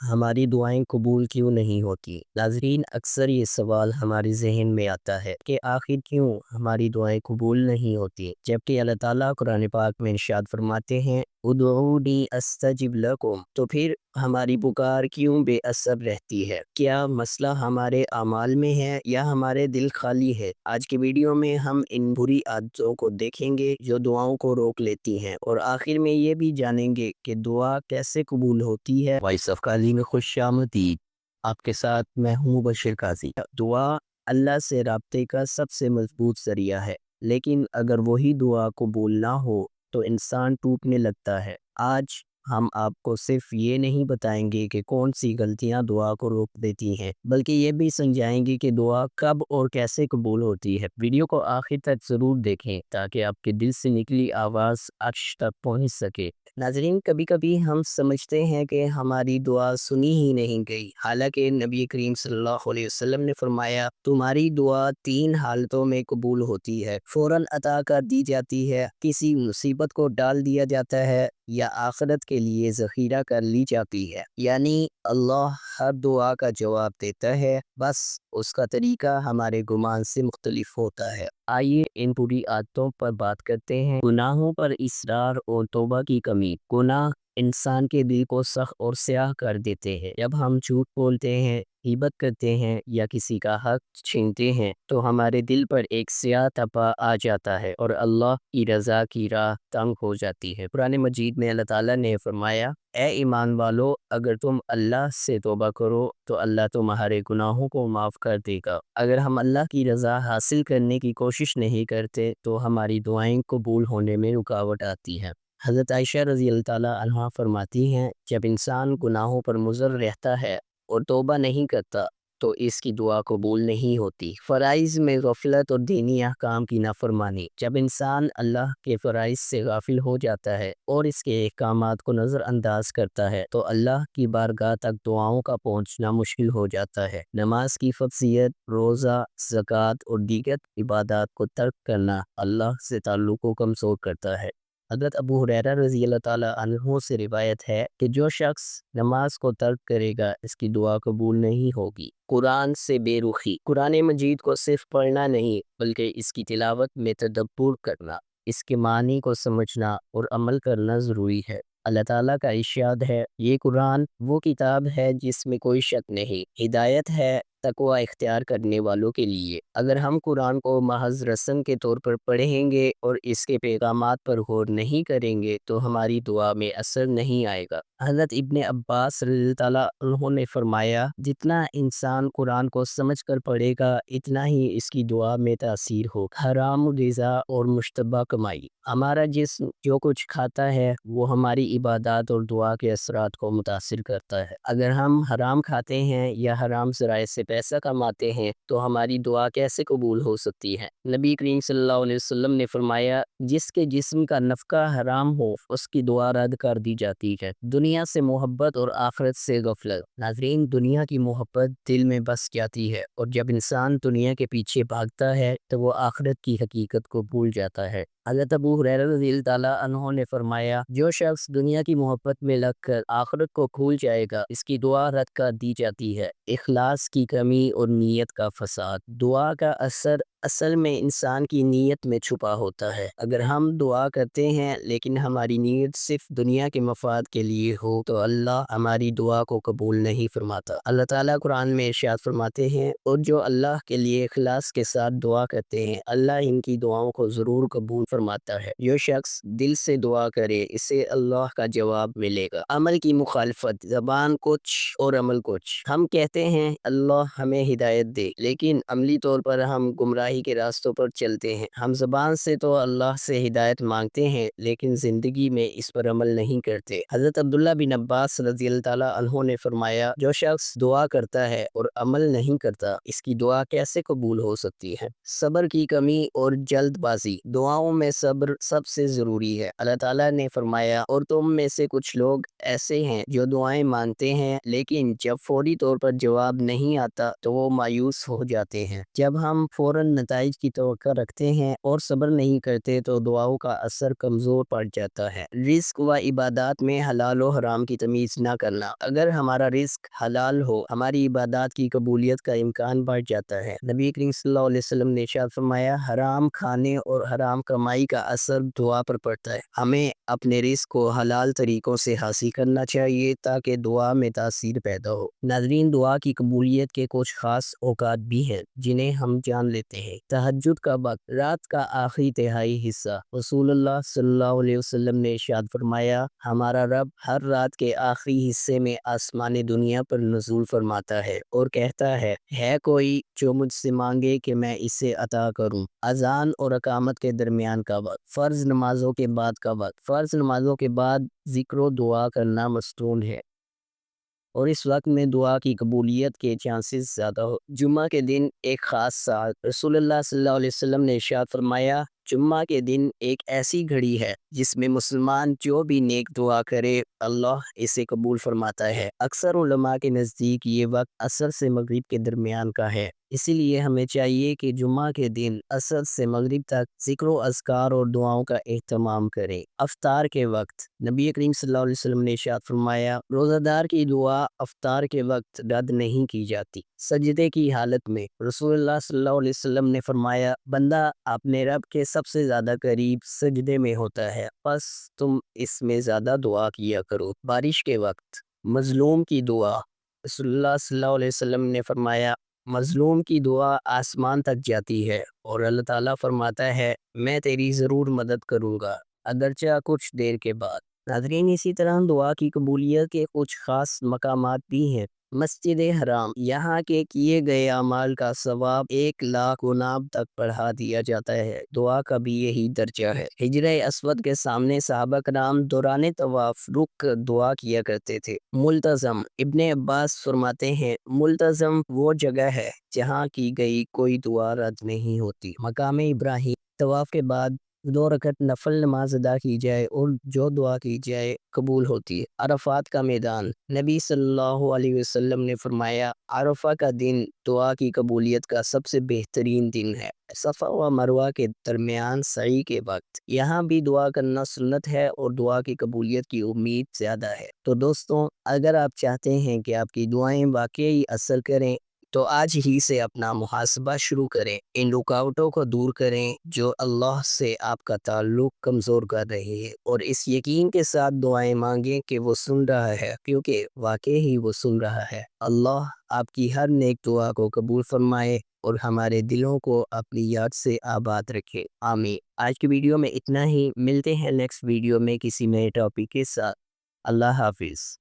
ہماری دعائیں قبول کیوں نہیں ہوتی؟ ناظرین، اکثر یہ سوال ہمارے ذہن میں آتا ہے کہ آخر کیوں ہماری دعائیں قبول نہیں ہوتی، جبکہ اللہ تعالیٰ قرآن پاک میں ارشاد فرماتے ہیں ادعونی استجب لکم، تو پھر ہماری پکار کیوں بے اثر رہتی ہے؟ کیا مسئلہ ہمارے اعمال میں ہے یا ہمارے دل خالی ہے؟ آج کی ویڈیو میں ہم ان بری عادتوں کو دیکھیں گے جو دعاؤں کو روک لیتی ہیں، اور آخر میں یہ بھی جانیں گے کہ دعا کیسے قبول ہوتی ہے۔ وائس آف قاضی میں خوش آمدید، آپ کے ساتھ میں ہوں بشیر قاضی۔ دعا اللہ سے رابطے کا سب سے مضبوط ذریعہ ہے، لیکن اگر وہی دعا قبول نہ ہو تو انسان ٹوٹنے لگتا ہے۔ آج ہم آپ کو صرف یہ نہیں بتائیں گے کہ کون سی غلطیاں دعا کو روک دیتی ہیں، بلکہ یہ بھی سمجھائیں گے کہ دعا کب اور کیسے قبول ہوتی ہے۔ ویڈیو کو آخر تک ضرور دیکھیں تاکہ آپ کے دل سے نکلی آواز عرش تک پہنچ سکے۔ ناظرین، کبھی کبھی ہم سمجھتے ہیں کہ ہماری دعا سنی ہی نہیں گئی، حالانکہ نبی کریم صلی اللہ علیہ وسلم نے فرمایا تمہاری دعا 3 حالتوں میں قبول ہوتی ہے: فوراً عطا کر دی جاتی ہے، کسی مصیبت کو ڈال دیا جاتا ہے، یا آخرت کے لیے ذخیرہ کر لی جاتی ہے۔ یعنی اللہ ہر دعا کا جواب دیتا ہے، بس اس کا طریقہ ہمارے گمان سے مختلف ہوتا ہے۔ آئیے ان بری عادتوں پر بات کرتے ہیں۔ گناہوں پر اصرار اور توبہ کی کمی۔ گناہ انسان کے دل کو سخت اور سیاہ کر دیتے ہیں۔ جب ہم جھوٹ بولتے ہیں، غیبت کرتے ہیں یا کسی کا حق چھینتے ہیں تو ہمارے دل پر ایک سیاہ تپا آ جاتا ہے اور اللہ کی رضا کی راہ تنگ ہو جاتی ہے۔ قرآن مجید میں اللہ تعالیٰ نے فرمایا اے ایمان والو، اگر تم اللہ سے توبہ کرو تو اللہ تمہارے گناہوں کو معاف کر دے گا۔ اگر ہم اللہ کی رضا حاصل کرنے کی کوشش نہیں کرتے تو ہماری دعائیں قبول ہونے میں رکاوٹ آتی ہے۔ حضرت عائشہ رضی اللہ تعالیٰ عنہا فرماتی ہیں جب انسان گناہوں پر مصر رہتا ہے اور توبہ نہیں کرتا تو اس کی دعا قبول نہیں ہوتی۔ فرائض میں غفلت اور دینی احکام کی نافرمانی۔ جب انسان اللہ کے فرائض سے غافل ہو جاتا ہے اور اس کے احکامات کو نظر انداز کرتا ہے تو اللہ کی بارگاہ تک دعاؤں کا پہنچنا مشکل ہو جاتا ہے۔ نماز کی فرضیت، روزہ، زکوٰۃ اور دیگر عبادات کو ترک کرنا اللہ سے تعلق کو کمزور کرتا ہے۔ حضرت ابو ہریرہ رضی اللہ تعالیٰ عنہ سے روایت ہے کہ جو شخص نماز کو ترک کرے گا اس کی دعا قبول نہیں ہوگی۔ قرآن سے بے رخی۔ قرآن مجید کو صرف پڑھنا نہیں بلکہ اس کی تلاوت میں تدبر کرنا، اس کے معنی کو سمجھنا اور عمل کرنا ضروری ہے۔ اللہ تعالیٰ کا ارشاد ہے یہ قرآن وہ کتاب ہے جس میں کوئی شک نہیں، ہدایت ہے تقوی اختیار کرنے والوں کے لیے۔ اگر ہم قرآن کو محض رسم کے طور پر پڑھیں گے اور اس کے پیغامات پر غور نہیں کریں گے تو ہماری دعا میں اثر نہیں آئے گا۔ حضرت ابن عباس رضی اللہ تعالیٰ عنہ نے فرمایا جتنا انسان قرآن کو سمجھ کر پڑھے گا اتنا ہی اس کی دعا میں تاثیر ہو۔ حرام غذا اور مشتبہ کمائی۔ ہمارا جسم جو کچھ کھاتا ہے وہ ہماری عبادات اور دعا کے اثرات کو متاثر کرتا ہے۔ اگر ہم حرام کھاتے ہیں یا حرام ذرائع سے پیسہ کماتے ہیں تو ہماری دعا کیسے قبول ہو سکتی ہے؟ نبی کریم صلی اللہ علیہ وسلم نے فرمایا جس کے جسم کا نفقہ حرام ہو اس کی دعا رد کر دی جاتی ہے۔ دنیا سے محبت اور آخرت سے غفلت۔ ناظرین، دنیا کی محبت دل میں بس جاتی ہے اور جب انسان دنیا کے پیچھے بھاگتا ہے تو وہ آخرت کی حقیقت کو بھول جاتا ہے۔ حضرت ابو ہریرہ رضی اللہ تعالیٰ عنہ نے فرمایا جو شخص دنیا کی محبت میں لگ کر آخرت کو بھول جائے گا اس کی دعا رد کر دی جاتی ہے۔ اخلاص کی کمی اور نیت کا فساد۔ دعا کا اثر اصل میں انسان کی نیت میں چھپا ہوتا ہے۔ اگر ہم دعا کرتے ہیں لیکن ہماری نیت صرف دنیا کے مفاد کے لیے ہو تو اللہ ہماری دعا کو قبول نہیں فرماتا۔ اللہ تعالیٰ قرآن میں ارشاد فرماتے ہیں اور جو اللہ کے لیے اخلاص کے ساتھ دعا کرتے ہیں اللہ ان کی دعاؤں کو ضرور قبول فرماتا ہے۔ جو شخص دل سے دعا کرے اسے اللہ کا جواب ملے گا۔ عمل کی مخالفت۔ زبان کچھ اور عمل کچھ۔ ہم کہتے ہیں اللہ ہمیں ہدایت دے لیکن عملی طور پر ہم گمراہی کے راستوں پر چلتے ہیں۔ ہم زبان سے تو اللہ سے ہدایت مانگتے ہیں لیکن زندگی میں اس پر عمل نہیں کرتے۔ حضرت عبداللہ بن عباس رضی اللہ تعالیٰ عنہ نے فرمایا جو شخص دعا کرتا ہے اور عمل نہیں کرتا اس کی دعا کیسے قبول ہو سکتی ہے؟ صبر کی کمی اور جلد بازی۔ دعاؤں میں صبر سب سے ضروری ہے۔ اللہ تعالیٰ نے فرمایا اور تم میں سے کچھ لوگ ایسے ہیں جو دعائیں مانتے ہیں لیکن جب فوری طور پر جواب نہیں آتا تو وہ مایوس ہو جاتے ہیں۔ جب ہم فوراً نتائج کی توقع رکھتے ہیں اور صبر نہیں کرتے تو دعاؤں کا اثر کمزور پڑ جاتا ہے۔ رزق و عبادات میں حلال و حرام کی تمیز نہ کرنا۔ اگر ہمارا رزق حلال ہو ہماری عبادات کی قبولیت کا امکان بڑھ جاتا ہے۔ نبی کریم صلی اللہ علیہ وسلم نے ارشاد فرمایا حرام کھانے اور حرام کمائی کا اثر دعا پر پڑتا ہے۔ ہمیں اپنے رزق کو حلال طریقوں سے حاصل کرنا چاہیے تاکہ دعا میں تاثیر پیدا ہو۔ ناظرین، دعا کی قبولیت کے کچھ خاص اوقات بھی ہیں جنہیں ہم جان لیتے ہیں۔ تہجد کا وقت، رات کا آخری تہائی حصہ۔ رسول اللہ صلی اللہ علیہ وسلم نے ارشاد فرمایا ہمارا رب ہر رات کے آخری حصے میں آسمان دنیا پر نزول فرماتا ہے اور کہتا ہے کوئی جو مجھ سے مانگے کہ میں اسے عطا کروں۔ اذان اور اقامت کے درمیان کا وقت، فرض نمازوں کے بعد کا وقت۔ فرض نمازوں کے بعد ذکر و دعا کرنا مستحب ہے اور اس وقت میں دعا کی قبولیت کے چانسز زیادہ ہو۔ جمعہ کے دن ایک خاص ساعت، رسول اللہ صلی اللہ علیہ وسلم نے ارشاد فرمایا جمعہ کے دن ایک ایسی گھڑی ہے جس میں مسلمان جو بھی نیک دعا کرے اللہ اسے قبول فرماتا ہے۔ اکثر علماء کے نزدیک یہ وقت عصر سے مغرب کے درمیان کا ہے، اسی لیے ہمیں چاہیے کہ جمعہ کے دن عصر سے مغرب تک ذکر و اذکار اور دعاؤں کا اہتمام کریں۔ افطار کے وقت، نبی کریم صلی اللہ علیہ وسلم نے ارشاد فرمایا روزہ دار کی دعا افطار کے وقت رد نہیں کی جاتی۔ سجدے کی حالت میں، رسول اللہ صلی اللہ علیہ وسلم نے فرمایا بندہ اپنے رب کے سب سے زیادہ قریب سجدے میں ہوتا ہے، بس تم اس میں زیادہ دعا کیا کرو۔ بارش کے وقت، مظلوم کی دعا، رسول اللہ صلی اللہ علیہ وسلم نے فرمایا مظلوم کی دعا آسمان تک جاتی ہے اور اللہ تعالیٰ فرماتا ہے میں تیری ضرور مدد کروں گا اگرچہ کچھ دیر کے بعد۔ ناظرین، اسی طرح دعا کی قبولیت کے کچھ خاص مقامات بھی ہیں۔ مسجد حرام، یہاں کے کیے گئے اعمال کا ثواب 1,00,000 گنا تک بڑھا دیا جاتا ہے۔ دعا کا بھی یہی درجہ ہے۔ حجر اسود کے سامنے صحابہ کرام دوران طواف رک کر دعا کیا کرتے تھے۔ ملتزم، ابن عباس فرماتے ہیں ملتزم وہ جگہ ہے جہاں کی گئی کوئی دعا رد نہیں ہوتی۔ مقام ابراہیم، طواف کے بعد 2 رکعت نفل نماز ادا کی جائے اور جو دعا کی جائے قبول ہوتی ہے۔ عرفات کا میدان، نبی صلی اللہ علیہ وسلم نے فرمایا عرفہ کا دن دعا کی قبولیت کا سب سے بہترین دن ہے۔ صفا و مروہ کے درمیان سعی کے وقت، یہاں بھی دعا کرنا سنت ہے اور دعا کی قبولیت کی امید زیادہ ہے۔ تو دوستوں، اگر آپ چاہتے ہیں کہ آپ کی دعائیں واقعی اثر کریں تو آج ہی سے اپنا محاسبہ شروع کریں، ان رکاوٹوں کو دور کریں جو اللہ سے آپ کا تعلق کمزور کر رہے ہیں اور اس یقین کے ساتھ دعائیں مانگیں کہ وہ سن رہا ہے، کیونکہ واقعی ہی وہ سن رہا ہے۔ اللہ آپ کی ہر نیک دعا کو قبول فرمائے اور ہمارے دلوں کو اپنی یاد سے آباد رکھے، آمین۔ آج کی ویڈیو میں اتنا ہی، ملتے ہیں نیکسٹ ویڈیو میں کسی نئے ٹاپک کے ساتھ۔ اللہ حافظ۔